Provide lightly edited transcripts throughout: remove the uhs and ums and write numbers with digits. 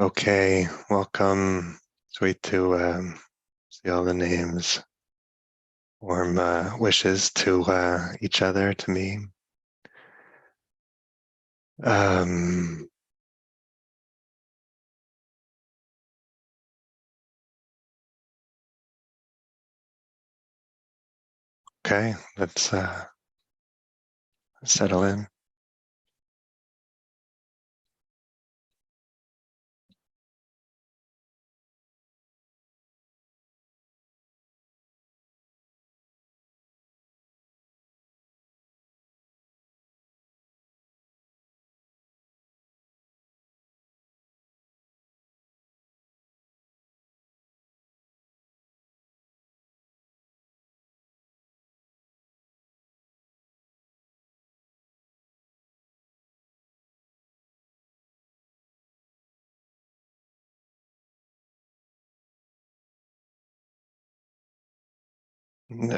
Okay, welcome. Sweet to see all the names. Warm wishes to each other, to me. Okay, let's settle in.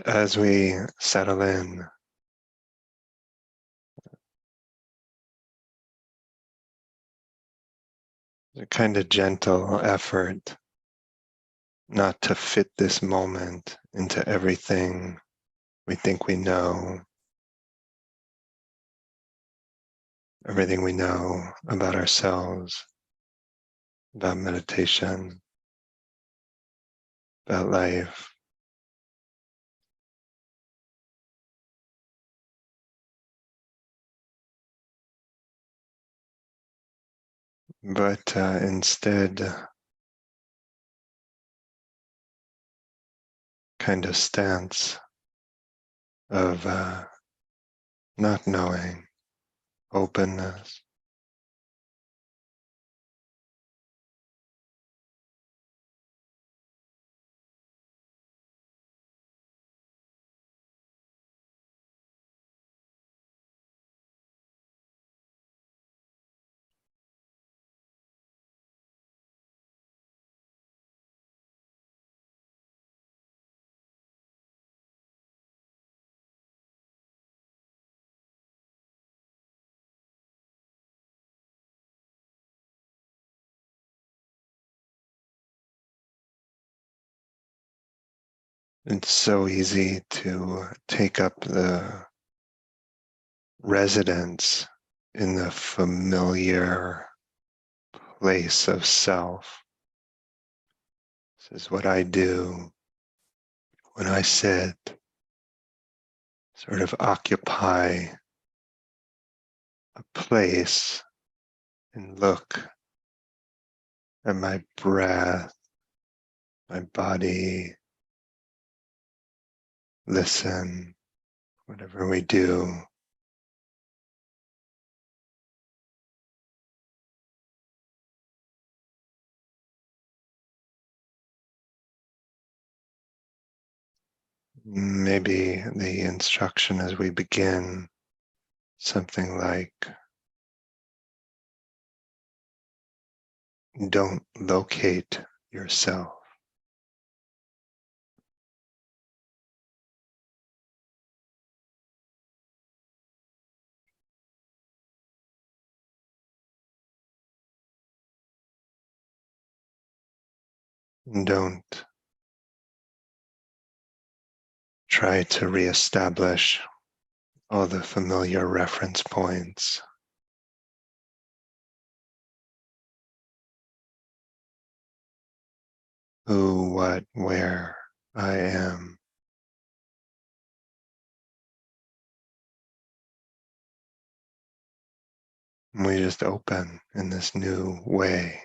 As we settle in, a kind of gentle effort not to fit this moment into everything we think we know, everything we know about ourselves, about meditation, about life. But instead, kind of stance of not knowing, openness. It's so easy to take up the residence in the familiar place of self. This is what I do when I sit, sort of occupy a place and look at my breath, my body, listen, whatever we do. Maybe the instruction as we begin, something like, don't locate yourself. Don't try to reestablish all the familiar reference points. Who, what, where I am. And we just open in this new way.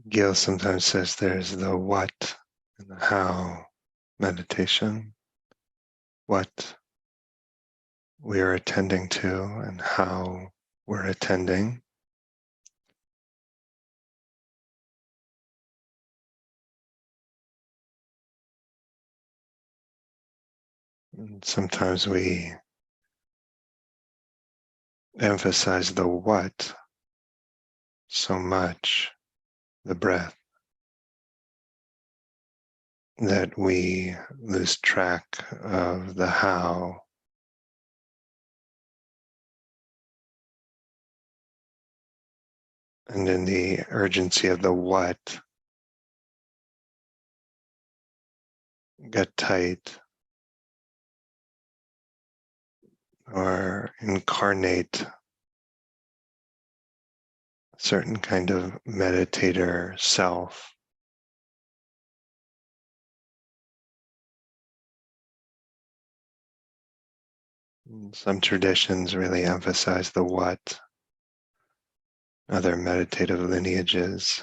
Gil sometimes says there's the what and the how meditation, what we are attending to and how we're attending. And sometimes we emphasize the what so much, the breath, that we lose track of the how. And in the urgency of the what, get tight or incarnate a certain kind of meditator self. Some traditions really emphasize the what. Other meditative lineages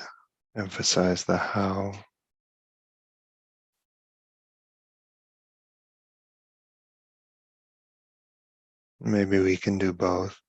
emphasize the how. Maybe we can do both.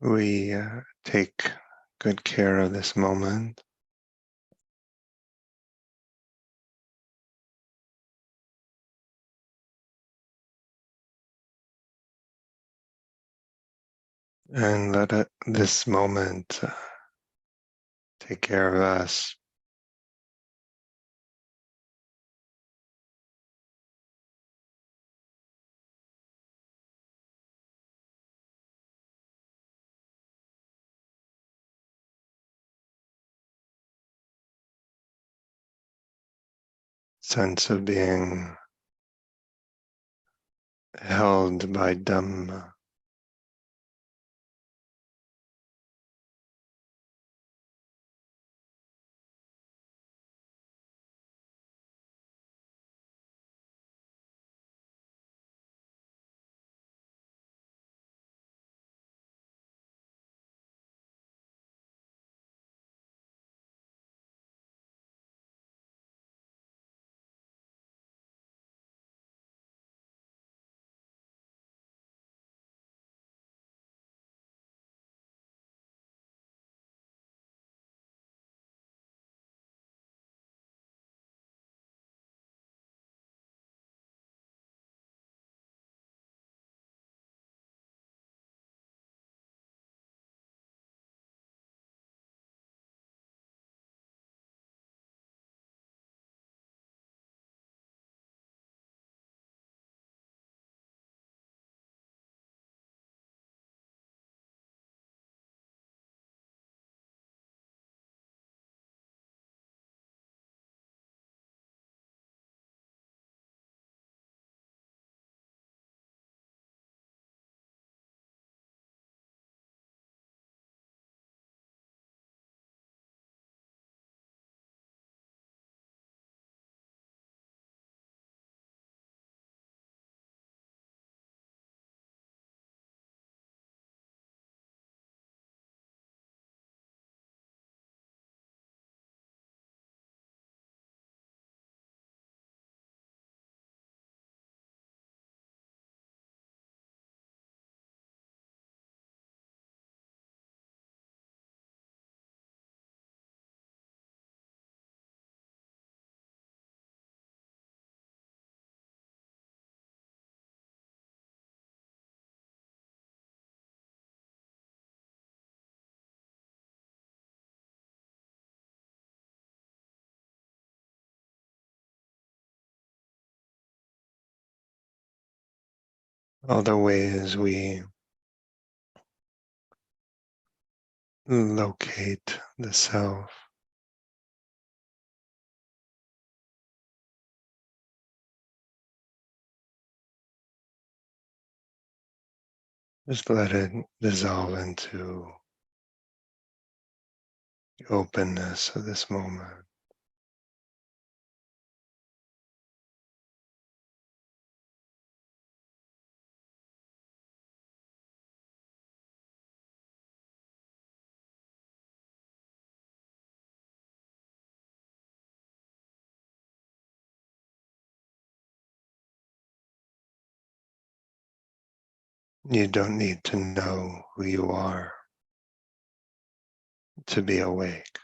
we take good care of this moment. And let this moment take care of us. Sense of being held by Dhamma. All the ways we locate the self. Just let it dissolve into the openness of this moment. You don't need to know who you are to be awake.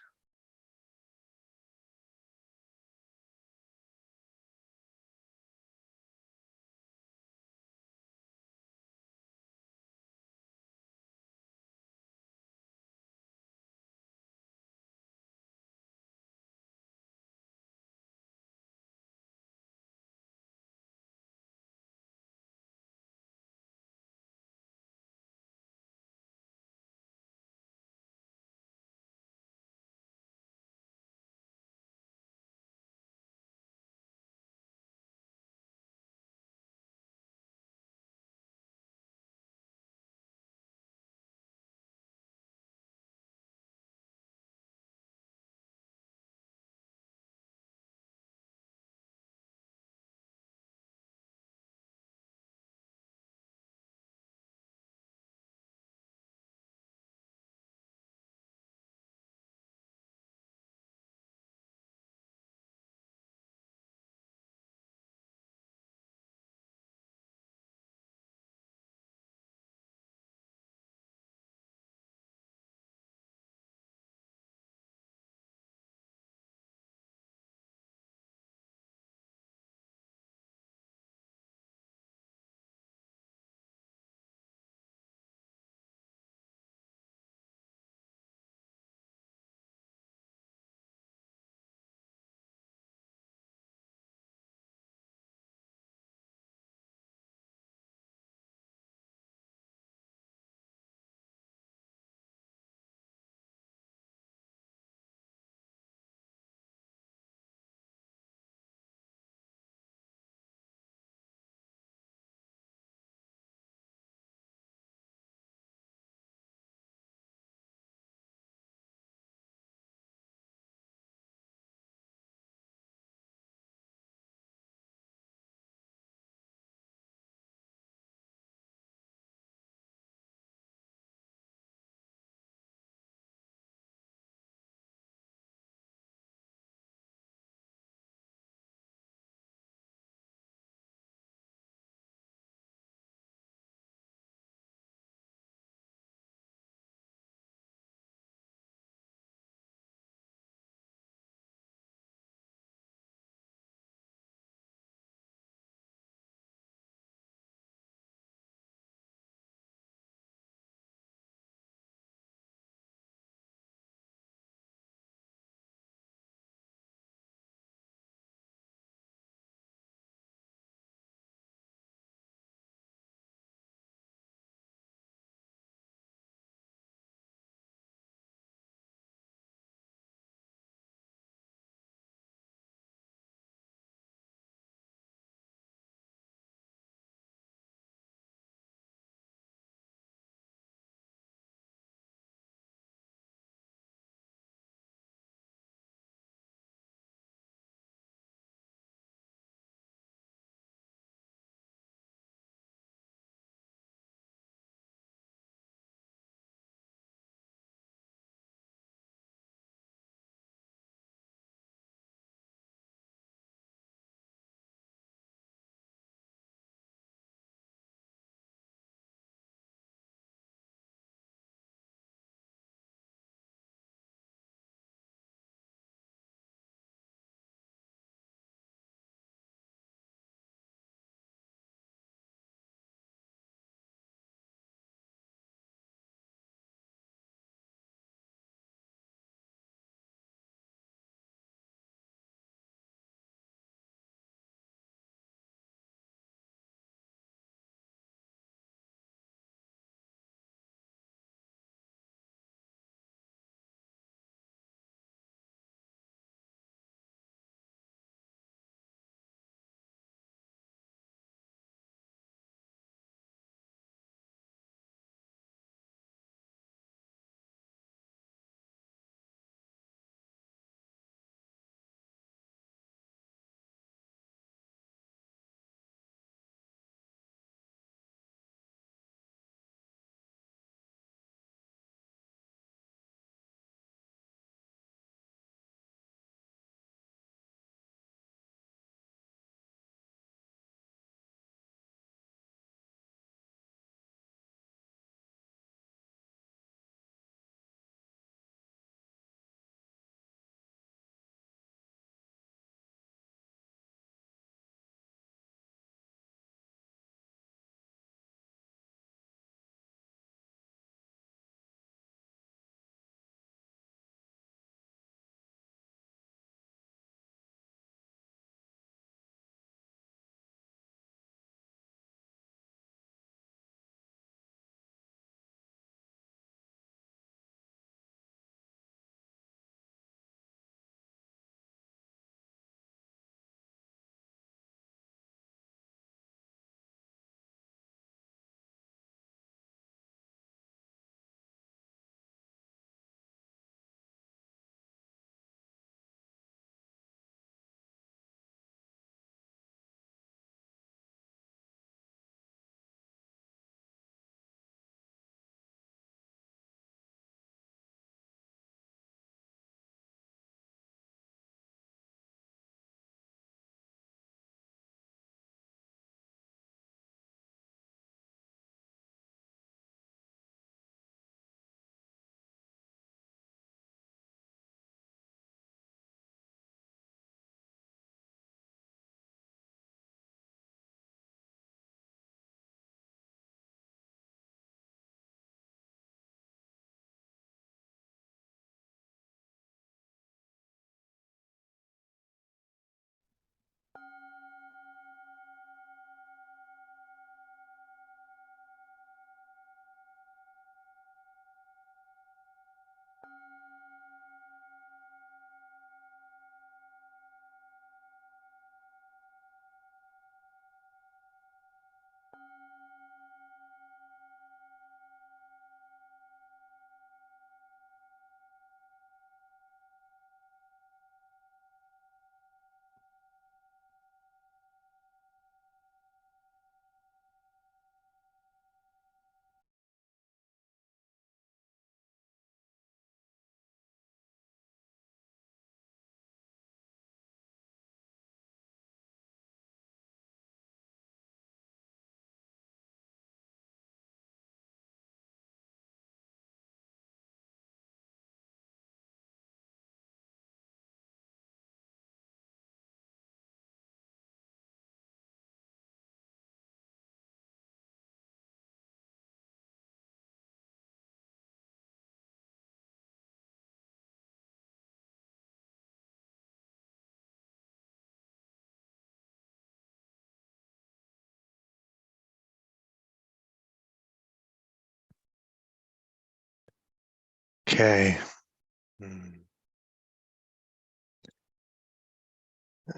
Okay.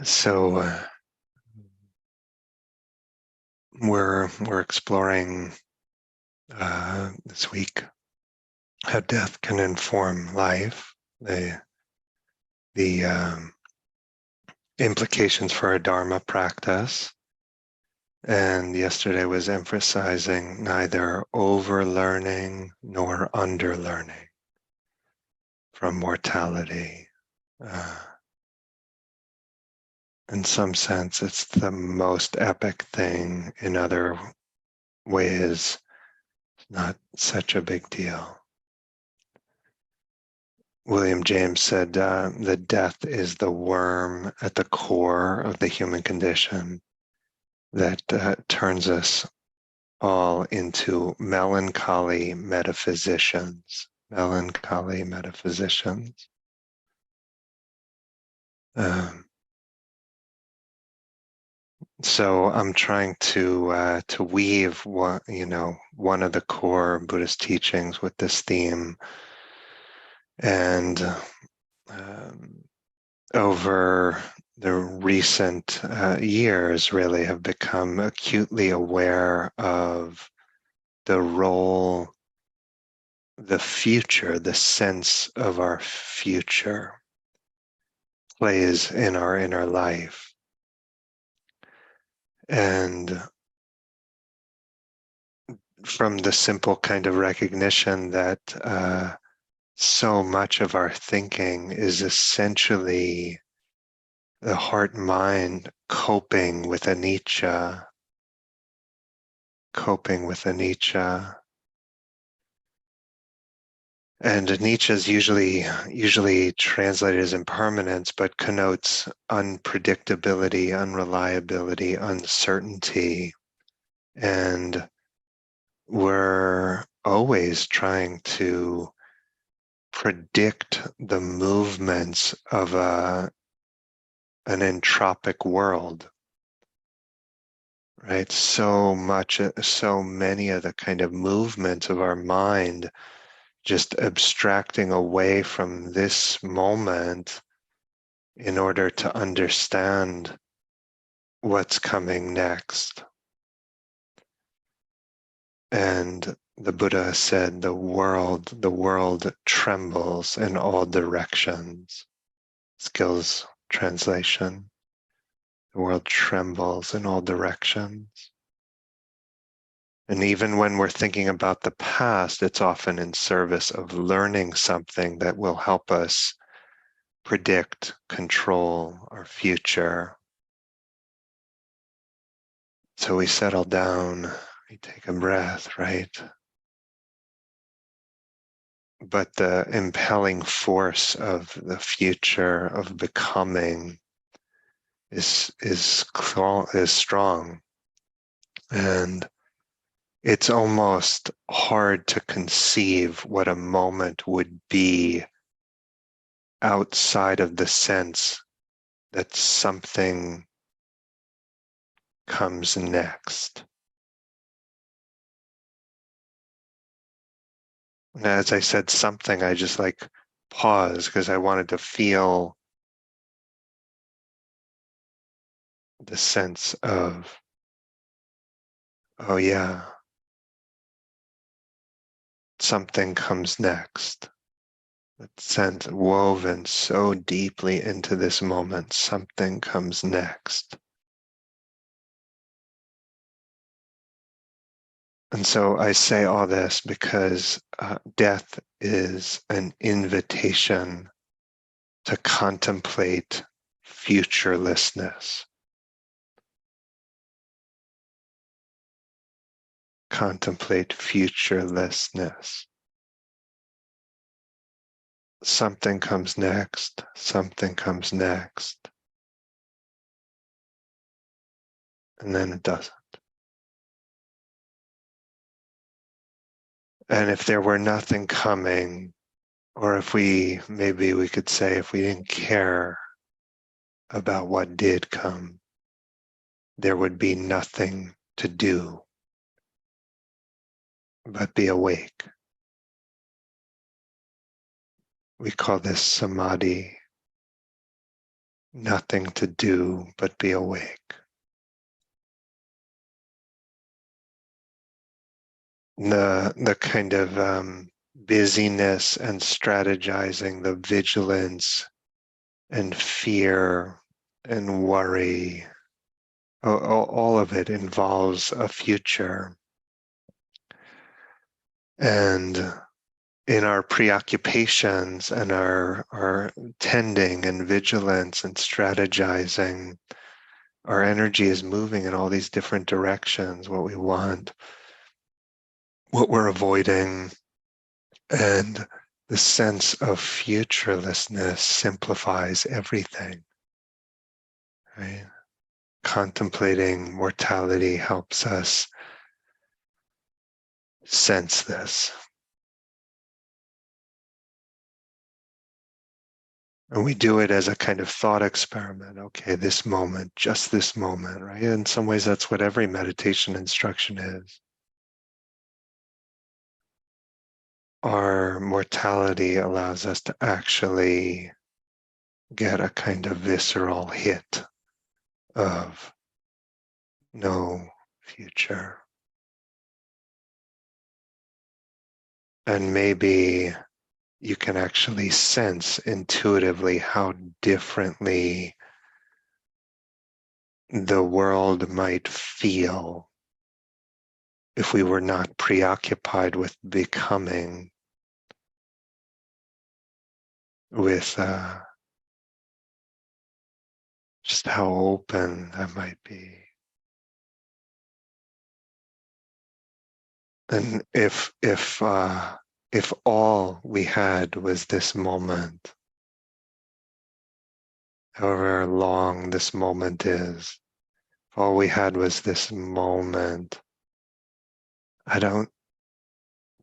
So we're exploring this week how death can inform life, the implications for a Dharma practice. And yesterday was emphasizing neither overlearning nor underlearning from mortality. In some sense, it's the most epic thing. In other ways, not such a big deal. William James said that death is the worm at the core of the human condition that turns us all into melancholy metaphysicians. Melancholy metaphysicians. So I'm trying to weave one of the core Buddhist teachings with this theme, and over the recent years, really have become acutely aware of the role the future, the sense of our future, plays in our inner life. And from the simple kind of recognition that so much of our thinking is essentially the heart and mind coping with anicca, And anicca is usually translated as impermanence, but connotes unpredictability, unreliability, uncertainty. And we're always trying to predict the movements of an entropic world, right? So many of the kind of movements of our mind just abstracting away from this moment in order to understand what's coming next. And the Buddha said the world trembles in all directions. Skills translation. The world trembles in all directions. And even when we're thinking about the past, it's often in service of learning something that will help us predict, control our future. So we settle down, we take a breath, right? But the impelling force of the future, of becoming, is strong. And it's almost hard to conceive what a moment would be outside of the sense that something comes next. And as I said something, I just pause because I wanted to feel the sense of, oh yeah, something comes next. That sense woven so deeply into this moment, something comes next. And so I say all this because death is an invitation to contemplate futurelessness. Contemplate futurelessness. Something comes next, something comes next, and then it doesn't. And if there were nothing coming, or maybe we could say if we didn't care about what did come, there would be nothing to do but be awake. We call this samadhi, nothing to do but be awake. The kind of busyness and strategizing, the vigilance and fear and worry, all of it involves a future. And in our preoccupations and our tending and vigilance and strategizing, our energy is moving in all these different directions, what we want, what we're avoiding, and the sense of futurelessness simplifies everything, right? Contemplating mortality helps us sense this. And we do it as a kind of thought experiment. Okay, this moment, just this moment, right? In some ways, that's what every meditation instruction is. Our mortality allows us to actually get a kind of visceral hit of no future. And maybe you can actually sense intuitively how differently the world might feel if we were not preoccupied with becoming, with just how open that might be. And if all we had was this moment, however long this moment is, if all we had was this moment, I don't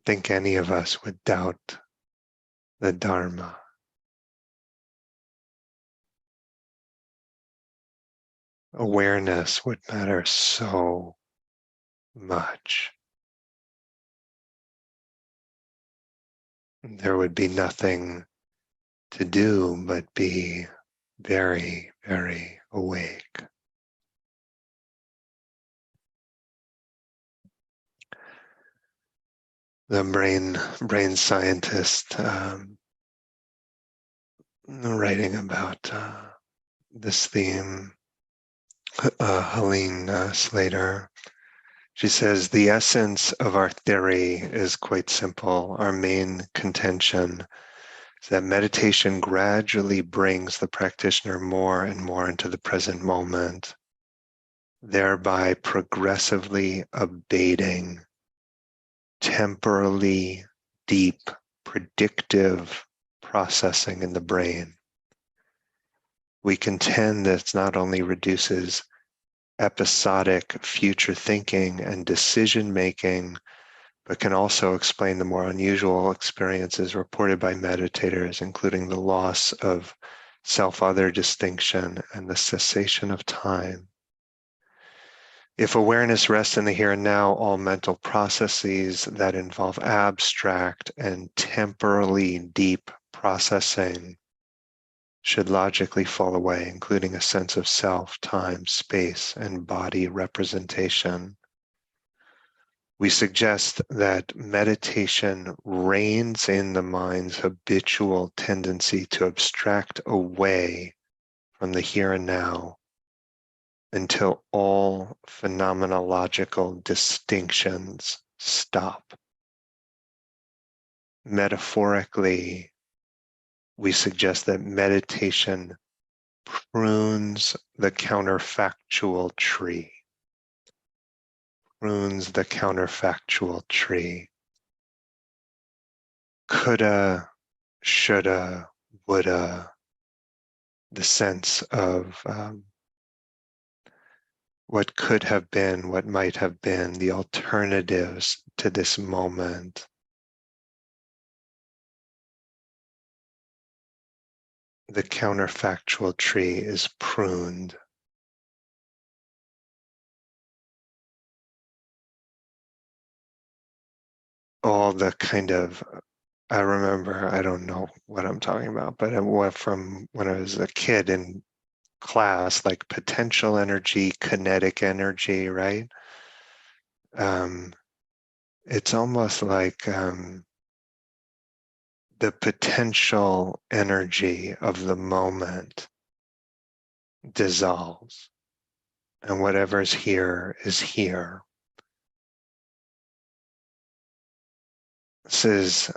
think any of us would doubt the Dharma. Awareness would matter so much. There would be nothing to do but be very, very awake. The brain scientist writing about this theme, Helene Slater, she says, the essence of our theory is quite simple. Our main contention is that meditation gradually brings the practitioner more and more into the present moment, thereby progressively abating temporally deep predictive processing in the brain. We contend that it not only reduces episodic future thinking and decision making, but can also explain the more unusual experiences reported by meditators, including the loss of self-other distinction and the cessation of time. If awareness rests in the here and now, all mental processes that involve abstract and temporally deep processing should logically fall away, including a sense of self, time, space, and body representation. We suggest that meditation reins in the mind's habitual tendency to abstract away from the here and now until all phenomenological distinctions stop. Metaphorically, we suggest that meditation prunes the counterfactual tree. Prunes the counterfactual tree. Coulda, shoulda, woulda, the sense of what could have been, what might have been, the alternatives to this moment. The counterfactual tree is pruned. All the kind of I remember, I don't know what I'm talking about, but it went from when I was a kid in class, like potential energy, kinetic energy, right? It's almost like the potential energy of the moment dissolves, and whatever's here is here. This is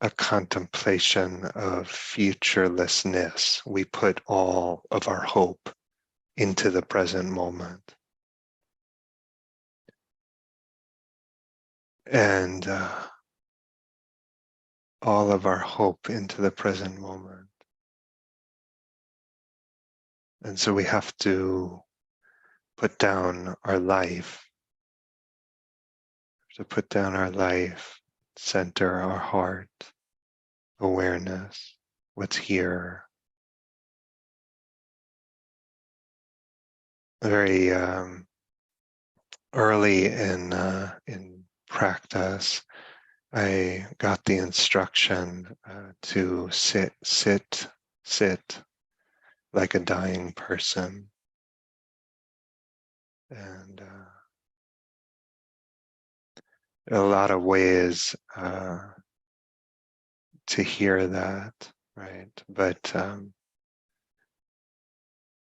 a contemplation of futurelessness. We put all of our hope into the present moment. And all of our hope into the present moment. And so we have to put down our life, center our heart, awareness, what's here. Very early in practice, I got the instruction to sit like a dying person. And a lot of ways to hear that, right? But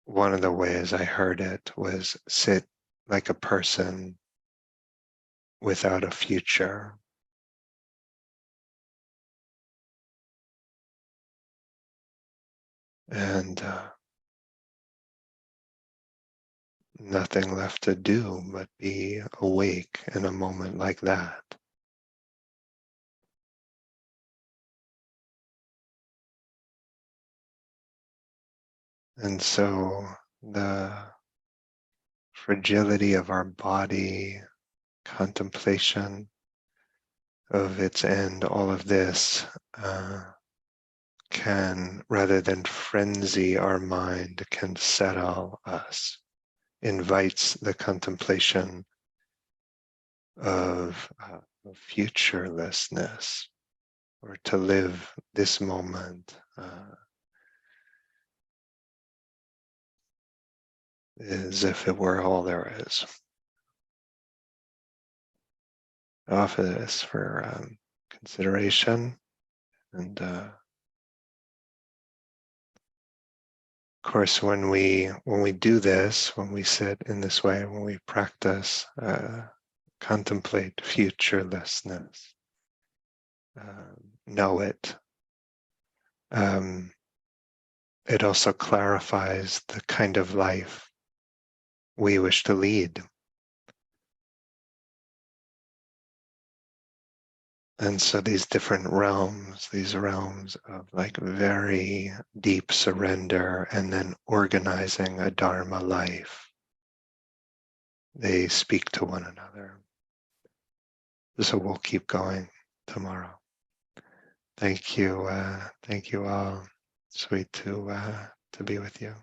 one of the ways I heard it was sit like a person without a future. And nothing left to do but be awake in a moment like that. And so the fragility of our body, contemplation of its end, all of this can, rather than frenzy our mind, can settle us, invites the contemplation of futurelessness, or to live this moment as if it were all there is. I offer this for consideration, and of course, when we do this, when we sit in this way, when we practice, contemplate futurelessness, know it. It also clarifies the kind of life we wish to lead. And so these different realms, these realms of like very deep surrender and then organizing a Dharma life, they speak to one another. So we'll keep going tomorrow. Thank you all. Sweet to be with you.